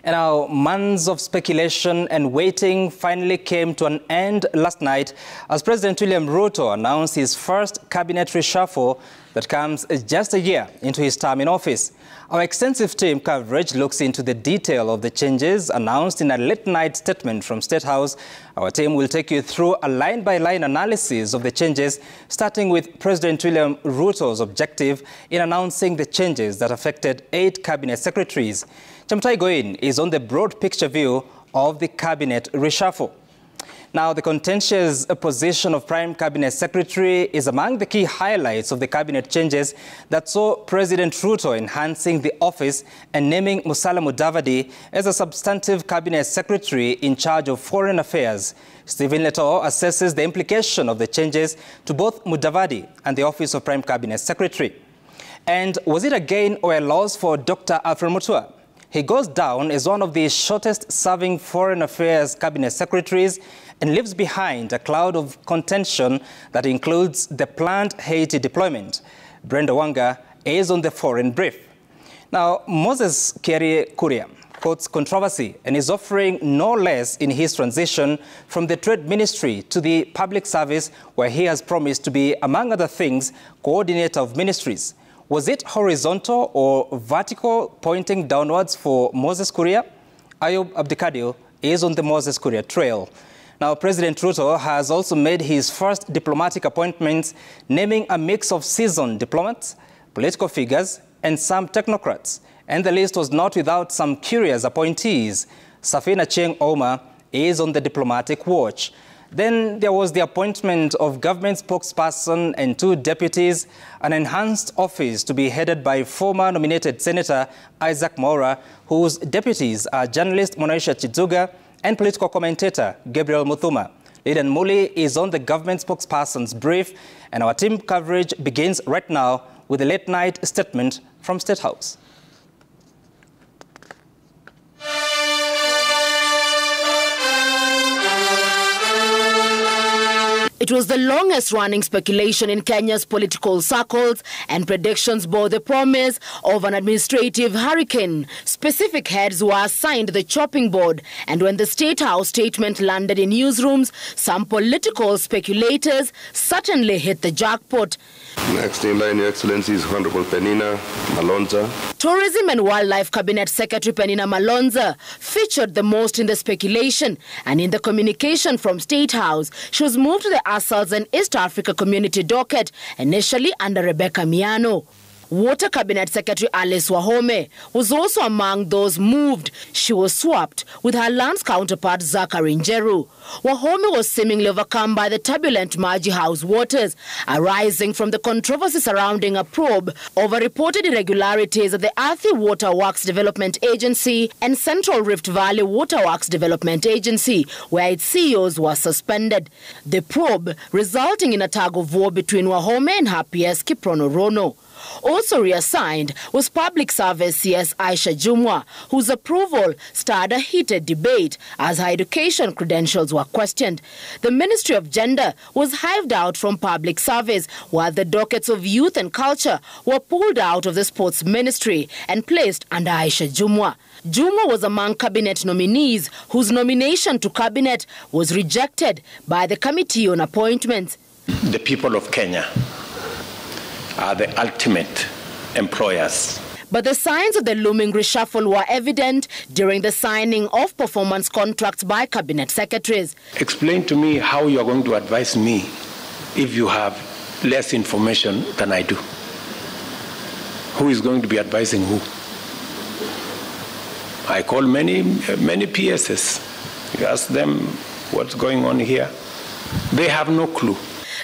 And now, months of speculation and waiting finally came to an end last night as President William Ruto announced his first cabinet reshuffle that comes just a year into his term in office. Our extensive team coverage looks into the detail of the changes announced in a late-night statement from State House. Our team will take you through a line-by-line analysis of the changes, starting with President William Ruto's objective in announcing the changes that affected 8 cabinet secretaries. Chamtai Goin is on the broad picture view of the cabinet reshuffle. Now, the contentious position of Prime Cabinet Secretary is among the key highlights of the cabinet changes that saw President Ruto enhancing the office and naming Musalia Mudavadi as a substantive Cabinet Secretary in charge of foreign affairs. Stephen Leto assesses the implication of the changes to both Mudavadi and the office of Prime Cabinet Secretary. And was it a gain or a loss for Dr. Alfred Mutua? He goes down as one of the shortest-serving Foreign Affairs Cabinet Secretaries and leaves behind a cloud of contention that includes the planned Haiti deployment. Brenda Wanga is on the foreign brief. Now, Moses Kuria quotes controversy and is offering no less in his transition from the Trade Ministry to the Public Service, where he has promised to be, among other things, coordinator of ministries. Was it horizontal or vertical, pointing downwards for Moses Kuria? Ayub Abdikadio is on the Moses Kuria trail. Now, President Ruto has also made his first diplomatic appointments, naming a mix of seasoned diplomats, political figures, and some technocrats. And the list was not without some curious appointees. Safina Cheng Oma is on the diplomatic watch. Then there was the appointment of government spokesperson and 2 deputies, an enhanced office to be headed by former nominated Senator Isaac Mwaura, whose deputies are journalist Monaisha Chizuga and political commentator Gabriel Muthuma. Lidan Muli is on the government spokesperson's brief, and our team coverage begins right now with a late-night statement from State House. It was the longest-running speculation in Kenya's political circles, and predictions bore the promise of an administrative hurricane. Specific heads were assigned the chopping board, and when the State House statement landed in newsrooms, some political speculators certainly hit the jackpot. Next in line, Your Excellency, is Honorable Penina Malonza. Tourism and Wildlife Cabinet Secretary Penina Malonza featured the most in the speculation, and in the communication from State House, she was moved to the ASALS and East Africa Community docket, initially under Rebecca Miano. Water Cabinet Secretary Alice Wahome was also among those moved. She was swapped with her lands counterpart Zachary Njeru. Wahome was seemingly overcome by the turbulent Maji House waters arising from the controversy surrounding a probe over reported irregularities at the Athi Water Works Development Agency and Central Rift Valley Water Works Development Agency, where its CEOs were suspended. The probe resulting in a tug of war between Wahome and her PS Kiprono Rono. Also reassigned was Public Service CS Aisha Jumwa, whose approval stirred a heated debate as her education credentials were questioned. The Ministry of Gender was hived out from Public Service, while the dockets of Youth and Culture were pulled out of the Sports Ministry and placed under Aisha Jumwa. Jumwa was among cabinet nominees whose nomination to cabinet was rejected by the Committee on Appointments. The people of Kenya are the ultimate employers. But the signs of the looming reshuffle were evident during the signing of performance contracts by cabinet secretaries. Explain to me how you are going to advise me if you have less information than I do. Who is going to be advising who? I call many PSs. You ask them what's going on here. They have no clue.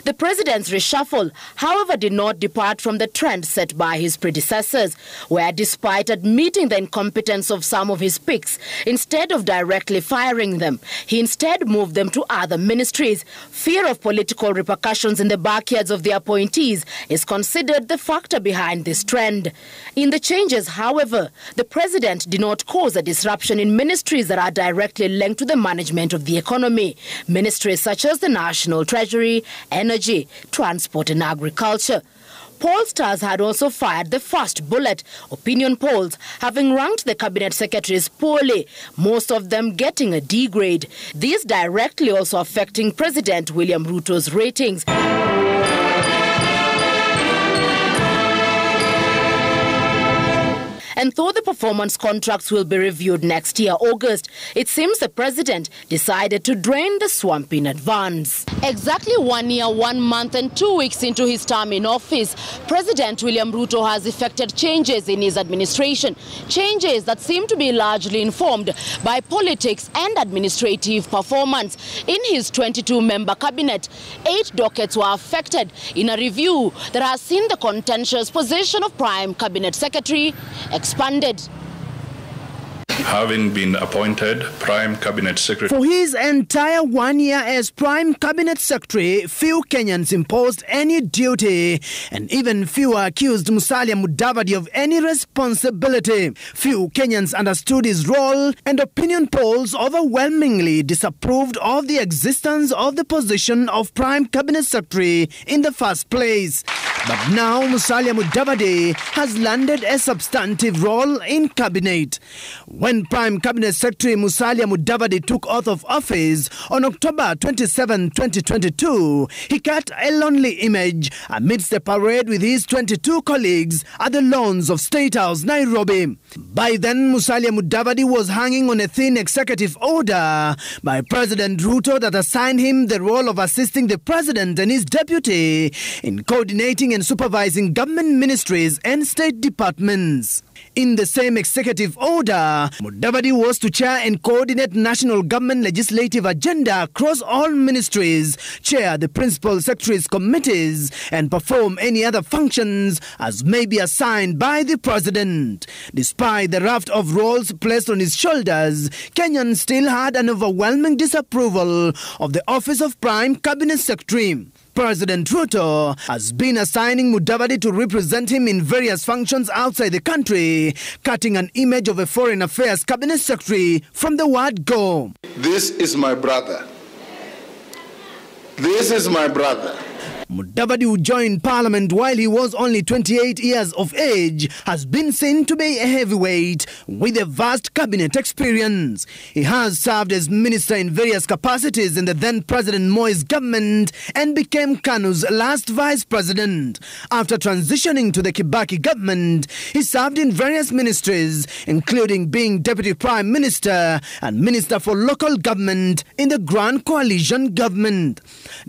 The president's reshuffle, however, did not depart from the trend set by his predecessors, where despite admitting the incompetence of some of his picks, instead of directly firing them, he instead moved them to other ministries. Fear of political repercussions in the backyards of the appointees is considered the factor behind this trend. In the changes, however, the president did not cause a disruption in ministries that are directly linked to the management of the economy. Ministries such as the National Treasury, Energy, Transport and Agriculture. Pollsters had also fired the first bullet, opinion polls having ranked the cabinet secretaries poorly, most of them getting a D grade. This directly also affecting President William Ruto's ratings. And though the performance contracts will be reviewed next year, August, it seems the president decided to drain the swamp in advance. Exactly 1 year, 1 month and 2 weeks into his term in office, President William Ruto has effected changes in his administration, changes that seem to be largely informed by politics and administrative performance. In his 22-member cabinet, 8 dockets were affected in a review that has seen the contentious position of Prime Cabinet Secretary expanded. Having been appointed Prime Cabinet Secretary. For his entire 1 year as Prime Cabinet Secretary, few Kenyans imposed any duty, and even fewer accused Musalia Mudavadi of any responsibility. Few Kenyans understood his role, and opinion polls overwhelmingly disapproved of the existence of the position of Prime Cabinet Secretary in the first place. But now Musalia Mudavadi has landed a substantive role in cabinet. When Prime Cabinet Secretary Musalia Mudavadi took oath of office on October 27, 2022, he cut a lonely image amidst a parade with his 22 colleagues at the lawns of Statehouse, Nairobi. By then, Musalia Mudavadi was hanging on a thin executive order by President Ruto that assigned him the role of assisting the president and his deputy in coordinating and supervising government ministries and state departments. In the same executive order, Mudavadi was to chair and coordinate national government legislative agenda across all ministries, chair the principal secretaries' committees, and perform any other functions as may be assigned by the president. Despite the raft of roles placed on his shoulders, Kenyans still had an overwhelming disapproval of the office of Prime Cabinet Secretary. President Ruto has been assigning Mudavadi to represent him in various functions outside the country, cutting an image of a foreign affairs cabinet secretary from the word go. This is my brother. This is my brother. Mudavadi, who joined parliament while he was only 28 years of age, has been seen to be a heavyweight with a vast cabinet experience. He has served as minister in various capacities in the then President Moi's government and became KANU's last vice president. After transitioning to the Kibaki government, he served in various ministries, including being deputy prime minister and minister for local government in the Grand Coalition government.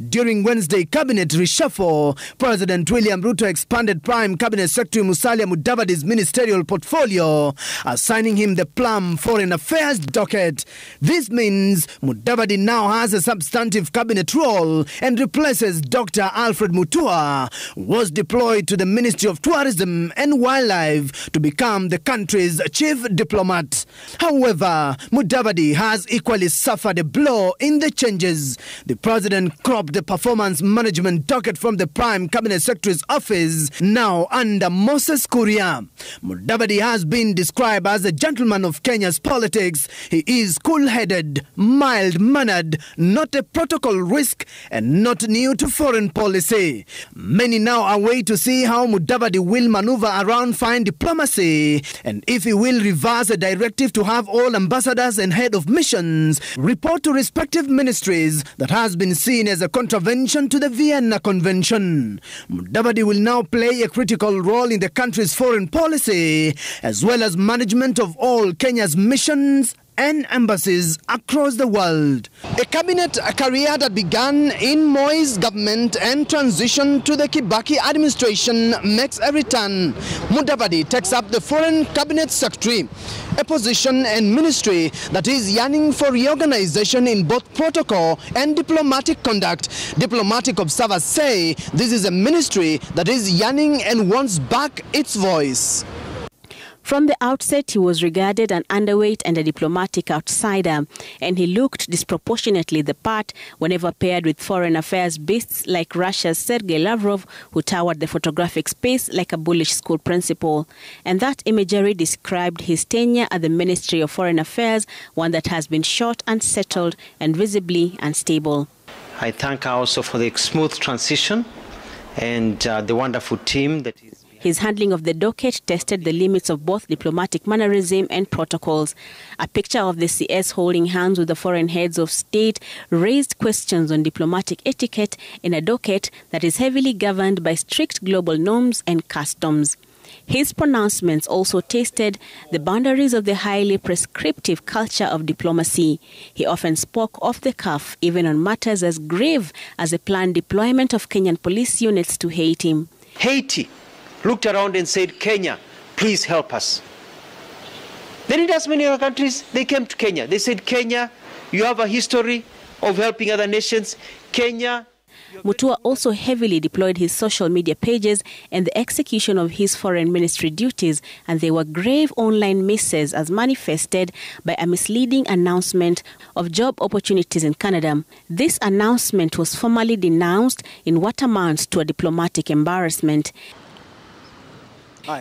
During Wednesday cabinet reshuffle, President William Ruto expanded Prime Cabinet Secretary Musalia Mudavadi's ministerial portfolio, assigning him the plum foreign affairs docket. This means Mudavadi now has a substantive cabinet role and replaces Dr. Alfred Mutua, who was deployed to the Ministry of Tourism and Wildlife to become the country's chief diplomat. However, Mudavadi has equally suffered a blow in the changes. The president cropped the performance management docket from the Prime Cabinet Secretary's office, now under Moses Kuria. Mudavadi has been described as a gentleman of Kenya's politics. He is cool-headed, mild-mannered, not a protocol risk, and not new to foreign policy. Many now await to see how Mudavadi will maneuver around fine diplomacy, and if he will reverse a directive to have all ambassadors and head of missions report to respective ministries that has been seen as a contravention to the Vienna Convention. Mudavadi will now play a critical role in the country's foreign policy, as well as management of all Kenya's missions and embassies across the world. A cabinet career that began in Moi's government and transitioned to the Kibaki administration makes a return. Mudavadi takes up the Foreign Cabinet Secretary, a position and ministry that is yearning for reorganization in both protocol and diplomatic conduct. Diplomatic observers say this is a ministry that is yearning and wants back its voice. From the outset, he was regarded an underweight and a diplomatic outsider, and he looked disproportionately the part whenever paired with foreign affairs beasts like Russia's Sergei Lavrov, who towered the photographic space like a bullish school principal. And that imagery described his tenure at the Ministry of Foreign Affairs, one that has been short, unsettled, and visibly unstable. I thank her also for the smooth transition and the wonderful team that is. His handling of the docket tested the limits of both diplomatic mannerism and protocols. A picture of the CS holding hands with the foreign heads of state raised questions on diplomatic etiquette in a docket that is heavily governed by strict global norms and customs. His pronouncements also tested the boundaries of the highly prescriptive culture of diplomacy. He often spoke off the cuff, even on matters as grave as the planned deployment of Kenyan police units to Haiti. Haiti looked around and said, Kenya, please help us. Then it asked many other countries, they came to Kenya. They said, Kenya, you have a history of helping other nations. Kenya. Mutua also heavily deployed his social media pages and the execution of his foreign ministry duties, and they were grave online misses as manifested by a misleading announcement of job opportunities in Canada. This announcement was formally denounced in what amounts to a diplomatic embarrassment.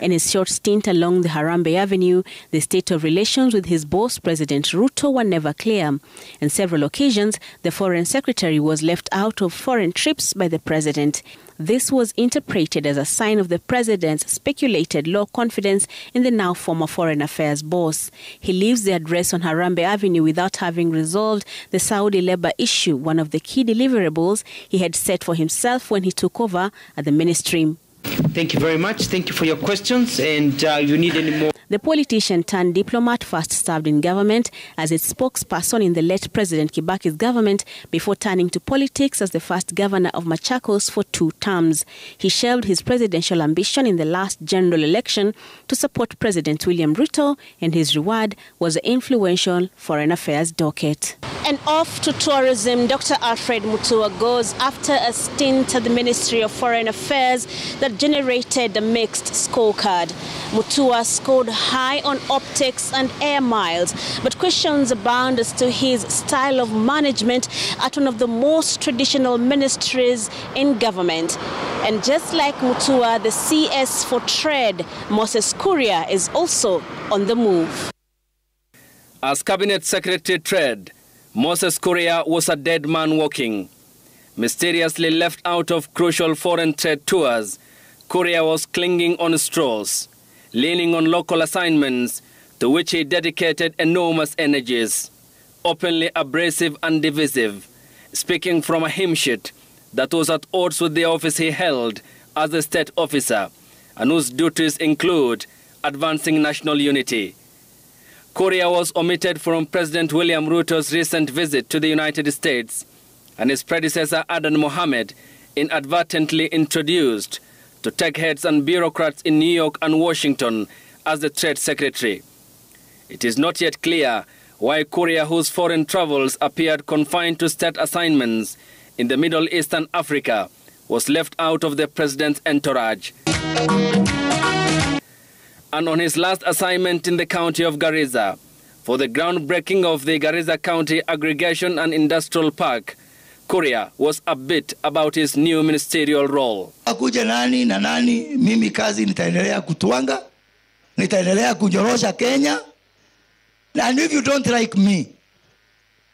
In his short stint along the Harambee Avenue, the state of relations with his boss, President Ruto, were never clear. On several occasions, the foreign secretary was left out of foreign trips by the president. This was interpreted as a sign of the president's speculated low confidence in the now former foreign affairs boss. He leaves the address on Harambee Avenue without having resolved the Saudi labor issue, one of the key deliverables he had set for himself when he took over at the ministry. Thank you very much. Thank you for your questions. And you need any more? The politician turned diplomat first served in government as its spokesperson in the late President Kibaki's government before turning to politics as the first governor of Machakos for 2 terms. He shelved his presidential ambition in the last general election to support President William Ruto, and his reward was the influential foreign affairs docket. And off to tourism, Dr. Alfred Mutua goes after a stint at the Ministry of Foreign Affairs that generated a mixed scorecard. Mutua scored high on optics and air miles, but questions abound as to his style of management at one of the most traditional ministries in government. And just like Mutua, the CS for Trade, Moses Kuria, is also on the move. As Cabinet Secretary Trade, Moses Kuria was a dead man walking. Mysteriously left out of crucial foreign trade tours, Kuria was clinging on straws, leaning on local assignments to which he dedicated enormous energies, openly abrasive and divisive, speaking from a hymn sheet that was at odds with the office he held as a state officer, and whose duties include advancing national unity. Kuria was omitted from President William Ruto's recent visit to the United States, and his predecessor Adan Mohammed inadvertently introduced to tech heads and bureaucrats in New York and Washington as the Trade Secretary. It is not yet clear why Kuria, whose foreign travels appeared confined to state assignments in the Middle East and Africa, was left out of the president's entourage. And on his last assignment in the county of Garissa, for the groundbreaking of the Garissa County Aggregation and Industrial Park, Kuria was upbeat about his new ministerial role. Akuja nani na nani, mimi kazi nitaendelea kutuanga, nitaendelea kunyorosha Kenya, and if you don't like me,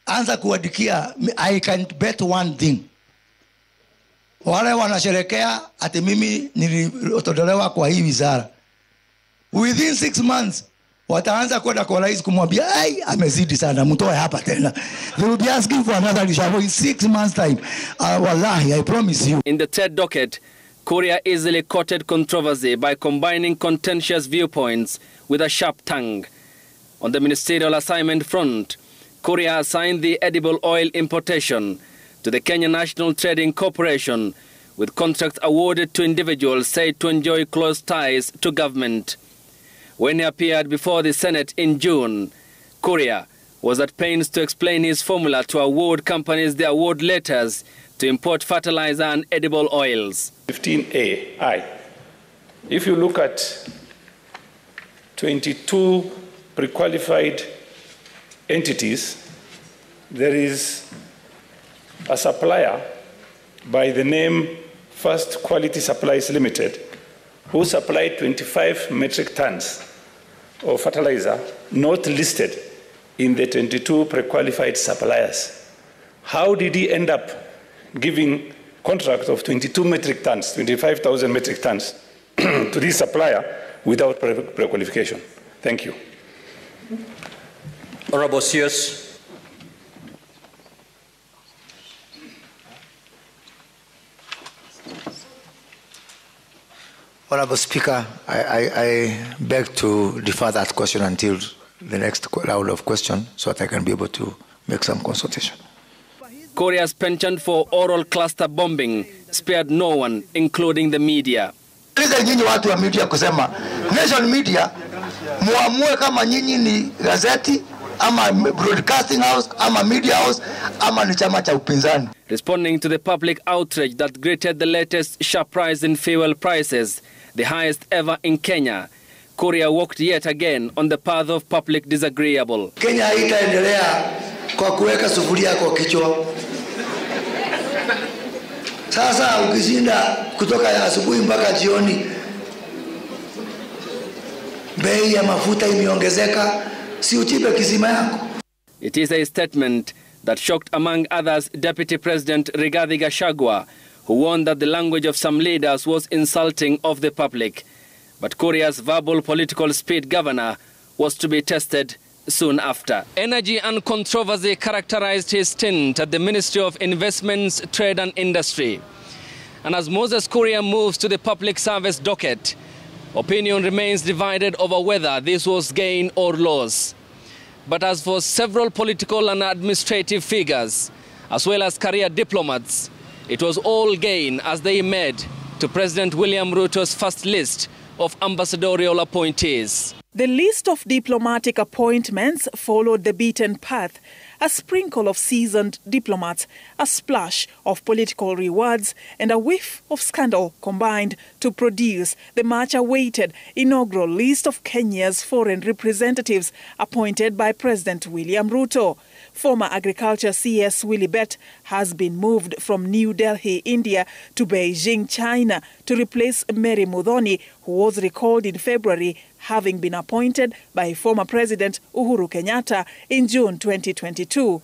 anza kuadikia, I can bet one thing. Wale wanasherekea ati mimi nilitolewa kwa hii wizara. Within 6 months, wataanza kwenda kwa rais kumwambia, ai, amezidi sana, mtoe hapa tena. They will be asking for another reshuffle in 6 months' time. Wallahi, I promise you. In the third docket, Kuria easily courted controversy by combining contentious viewpoints with a sharp tongue. On the ministerial assignment front, Kuria assigned the edible oil importation to the Kenya National Trading Corporation, with contracts awarded to individuals said to enjoy close ties to government. When he appeared before the Senate in June, Kuria was at pains to explain his formula to award companies the award letters to import fertilizer and edible oils. 15A, if you look at 22 pre-qualified entities, there is a supplier by the name First Quality Supplies Limited, who supplied 25 metric tons of fertilizer not listed in the 22 pre-qualified suppliers. How did he end up giving contract of 22 metric tons, 25,000 metric tons to this supplier without pre-qualification. Thank you. Honorable Sears. Honorable Speaker, I beg to defer that question until the next round of questions so that I can be able to make some consultation. Korea's penchant for oral cluster bombing spared no one, including the media. Nyinyi watu wa media kusema nation media muamue kama nyinyi ni gazeti ama broadcasting house ama media house ama ni chama cha upinzani. Responding to the public outrage that greeted the latest sharp rise in fuel prices, the highest ever in Kenya, Korea walked yet again on the path of public disagreeable. Kenya haitaendelea kwa kuweka sufuria kwa kichwa. Sasa ukishinda kutoka ya asubuhi mpaka jioni, bei ya mafuta imeongezeka, si uchipe kisima yako. It is a statement that shocked, among others, Deputy President Rigathi Gachagua, who warned that the language of some leaders was insulting of the public. But Korea's verbal political speed governor was to be tested soon after. Energy and controversy characterized his stint at the Ministry of Investments, Trade and Industry. And as Moses Kuria moves to the public service docket, opinion remains divided over whether this was gain or loss. But as for several political and administrative figures, as well as career diplomats, it was all gain as they made to President William Ruto's first list of ambassadorial appointees. The list of diplomatic appointments followed the beaten path, a sprinkle of seasoned diplomats, a splash of political rewards, and a whiff of scandal combined to produce the much-awaited inaugural list of Kenya's foreign representatives appointed by President William Ruto. Former Agriculture CS Willie Bett has been moved from New Delhi, India to Beijing, China to replace Mary Muthoni, who was recalled in February, having been appointed by former President Uhuru Kenyatta in June 2022.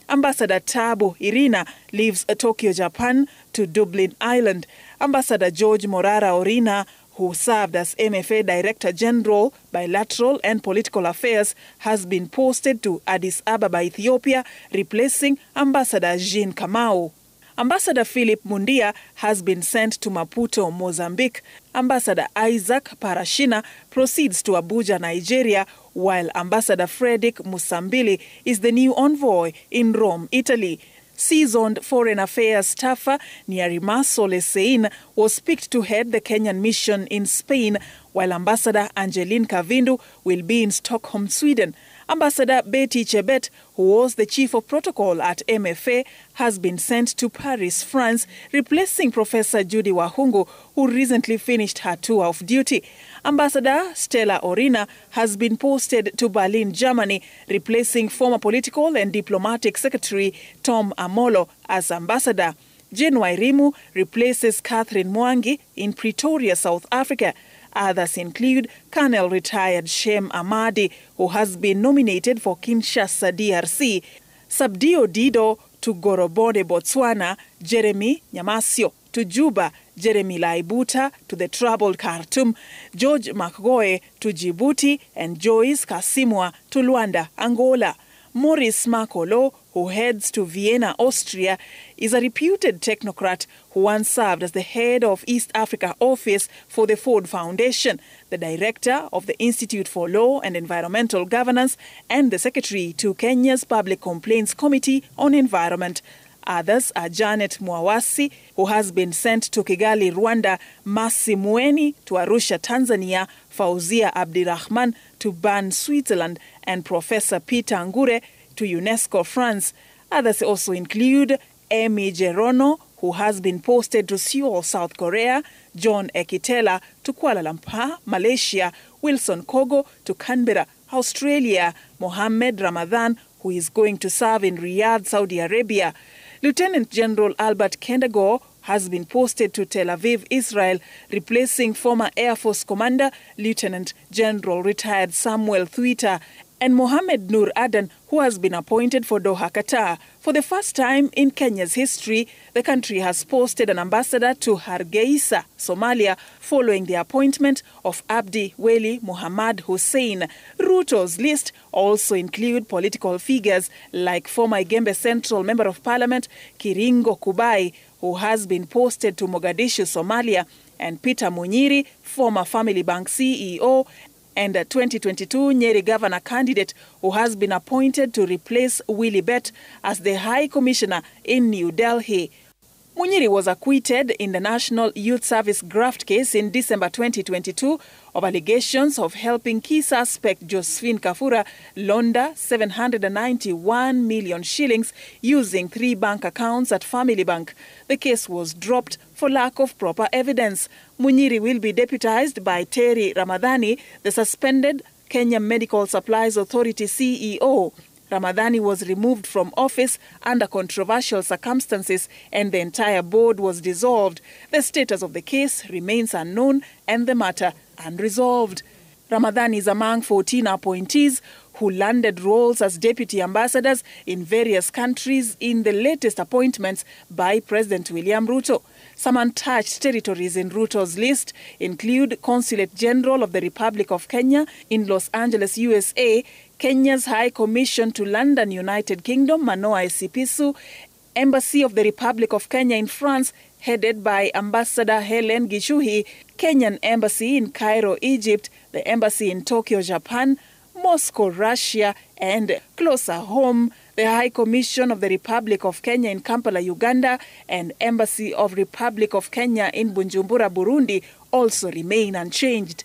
Ambassador Tabu Irina leaves Tokyo, Japan to Dublin, Ireland. Ambassador George Morara Orina, who served as MFA Director General, Bilateral and Political Affairs, has been posted to Addis Ababa, Ethiopia, replacing Ambassador Jean Kamau. Ambassador Philip Mundia has been sent to Maputo, Mozambique. Ambassador Isaac Parashina proceeds to Abuja, Nigeria, while Ambassador Frederick Musambili is the new envoy in Rome, Italy. Seasoned foreign affairs staffer Nyarima Solesein was picked to head the Kenyan mission in Spain, while Ambassador Angeline Kavindu will be in Stockholm, Sweden. Ambassador Betty Chebet, who was the chief of protocol at MFA, has been sent to Paris, France, replacing Professor Judy Wahungu, who recently finished her tour of duty. Ambassador Stella Orina has been posted to Berlin, Germany, replacing former political and diplomatic secretary Tom Amolo as ambassador. Jane Wairimu replaces Catherine Mwangi in Pretoria, South Africa. Others include Colonel retired Shem Amadi, who has been nominated for Kinshasa, DRC, Sabdio Dido to Gorobone, Botswana, Jeremy Nyamasio to Juba, Jeremy Laibuta to the troubled Khartoum, George Makgoe to Djibouti, and Joyce Kasimwa to Luanda, Angola. Maurice Makolo, who heads to Vienna, Austria, is a reputed technocrat who once served as the head of East Africa Office for the Ford Foundation, the director of the Institute for Law and Environmental Governance, and the secretary to Kenya's Public Complaints Committee on Environment. Others are Janet Mwawasi, who has been sent to Kigali, Rwanda, Masi Mueni to Arusha, Tanzania, Fauzia Abdirahman to Bern, Switzerland, and Professor Peter Ngure to UNESCO, France. Others also include Amy Jerono, who has been posted to Seoul, South Korea, John Ekitela to Kuala Lumpur, Malaysia, Wilson Kogo to Canberra, Australia, Mohammed Ramadan, who is going to serve in Riyadh, Saudi Arabia. Lieutenant General Albert Kendago has been posted to Tel Aviv, Israel, replacing former Air Force Commander Lieutenant General retired Samuel Thuita. and Mohamed Nur Adan, who has been appointed for Doha, Qatar. For the first time in Kenya's history, the country has posted an ambassador to Hargeisa, Somalia, following the appointment of Abdi Weli Muhammad Hussein. Ruto's list also include political figures like former Igembe Central Member of Parliament Kiringo Kubai, who has been posted to Mogadishu, Somalia, and Peter Munyiri, former Family Bank CEO, and a 2022 Nyeri governor candidate who has been appointed to replace Willie Bett as the High Commissioner in New Delhi. Munyiri was acquitted in the National Youth Service graft case in December 2022 of allegations of helping key suspect Josephine Kafura launder 791 million shillings using 3 bank accounts at Family Bank. The case was dropped for lack of proper evidence. Munyiri will be deputized by Terry Ramadhani, the suspended Kenya Medical Supplies Authority CEO. Ramadhani was removed from office under controversial circumstances and the entire board was dissolved. The status of the case remains unknown and the matter unresolved. Ramadhani is among 14 appointees who landed roles as deputy ambassadors in various countries in the latest appointments by President William Ruto. Some untouched territories in Ruto's list include Consulate General of the Republic of Kenya in Los Angeles, USA, Kenya's High Commission to London, United Kingdom, Manoa Esipisu, Embassy of the Republic of Kenya in France, headed by Ambassador Helen Gishuhi, Kenyan Embassy in Cairo, Egypt, the Embassy in Tokyo, Japan, Moscow, Russia, and closer home, the High Commission of the Republic of Kenya in Kampala, Uganda, and Embassy of Republic of Kenya in Bujumbura, Burundi, also remain unchanged.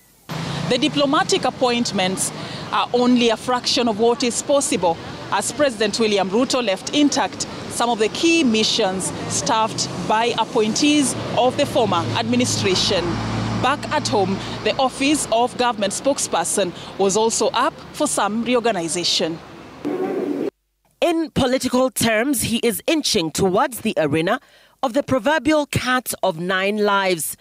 The diplomatic appointments are only a fraction of what is possible, as President William Ruto left intact some of the key missions staffed by appointees of the former administration. Back at home, the office of government spokesperson was also up for some reorganization. In political terms, he is inching towards the arena of the proverbial cat of 9 lives.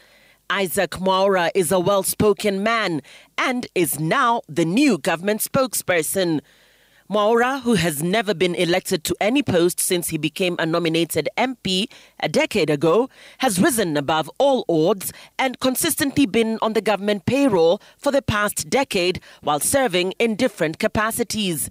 Isaac Mwaura is a well-spoken man and is now the new government spokesperson. Mwaura, who has never been elected to any post since he became a nominated MP a decade ago, has risen above all odds and consistently been on the government payroll for the past decade while serving in different capacities.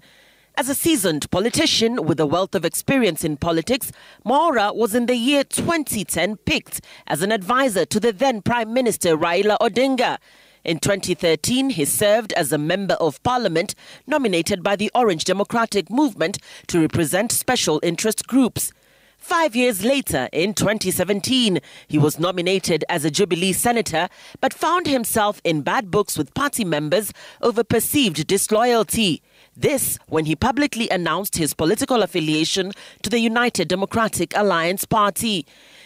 As a seasoned politician with a wealth of experience in politics, Mwaura was in the year 2010 picked as an advisor to the then Prime Minister Raila Odinga. In 2013, he served as a member of parliament nominated by the Orange Democratic Movement to represent special interest groups. 5 years later, in 2017, he was nominated as a Jubilee senator but found himself in bad books with party members over perceived disloyalty. This when he publicly announced his political affiliation to the United Democratic Alliance Party.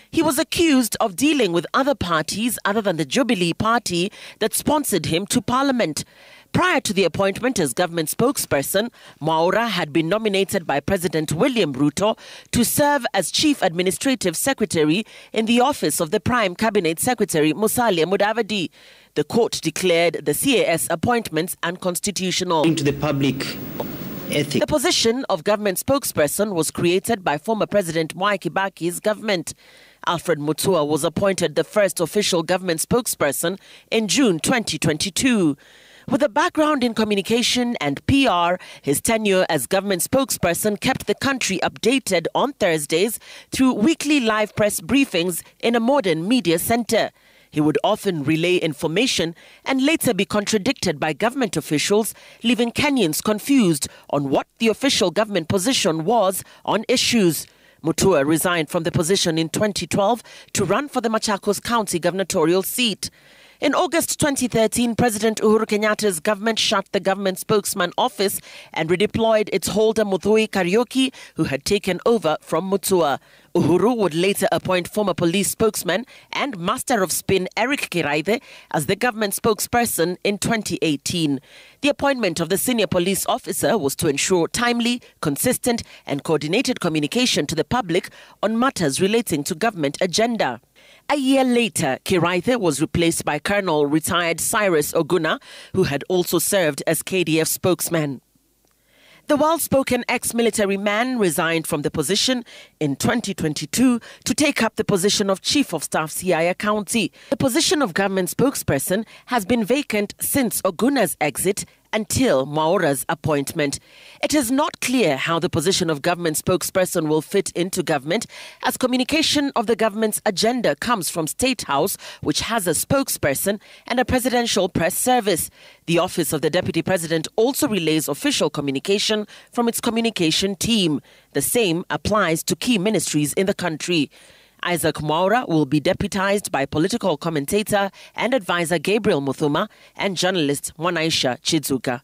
He was accused of dealing with other parties other than the Jubilee Party that sponsored him to Parliament. Prior to the appointment as government spokesperson, Mwaura had been nominated by President William Ruto to serve as Chief Administrative Secretary in the office of the Prime Cabinet Secretary Musalia Mudavadi. The court declared the CAS appointments unconstitutional. Into the public ethic. The position of government spokesperson was created by former President Mwai Kibaki's government. Alfred Mutua was appointed the first official government spokesperson in June 2022. With a background in communication and PR, his tenure as government spokesperson kept the country updated on Thursdays through weekly live press briefings in a modern media center. He would often relay information and later be contradicted by government officials, leaving Kenyans confused on what the official government position was on issues. Mutua resigned from the position in 2012 to run for the Machakos County gubernatorial seat. In August 2013, President Uhuru Kenyatta's government shut the government spokesman office and redeployed its holder Muthui Kariuki, who had taken over from Mutua. Uhuru would later appoint former police spokesman and master of spin Eric Kiraithe as the government spokesperson in 2018. The appointment of the senior police officer was to ensure timely, consistent and coordinated communication to the public on matters relating to government agenda. A year later, Kiraithe was replaced by Colonel retired Cyrus Oguna, who had also served as KDF spokesman. The well-spoken ex-military man resigned from the position in 2022 to take up the position of Chief of Staff Siaya County. The position of government spokesperson has been vacant since Oguna's exit until Mwaura's appointment. It is not clear how the position of government spokesperson will fit into government, as communication of the government's agenda comes from State House, which has a spokesperson and a presidential press service. The office of the Deputy President also relays official communication from its communication team. The same applies to key ministries in the country. Isaac Mwaura will be deputized by political commentator and advisor Gabriel Muthuma and journalist Mwanaisha Chizuka.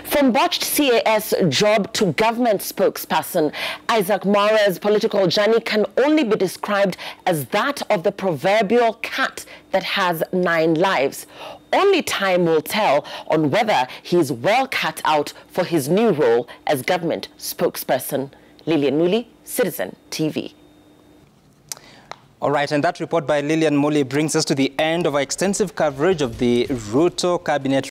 From botched CAS job to government spokesperson, Isaac Mwaura's political journey can only be described as that of the proverbial cat that has 9 lives. Only time will tell on whether he is well cut out for his new role as government spokesperson. Lillian Muli, Citizen TV. All right, and that report by Lillian Muli brings us to the end of our extensive coverage of the Ruto Cabinet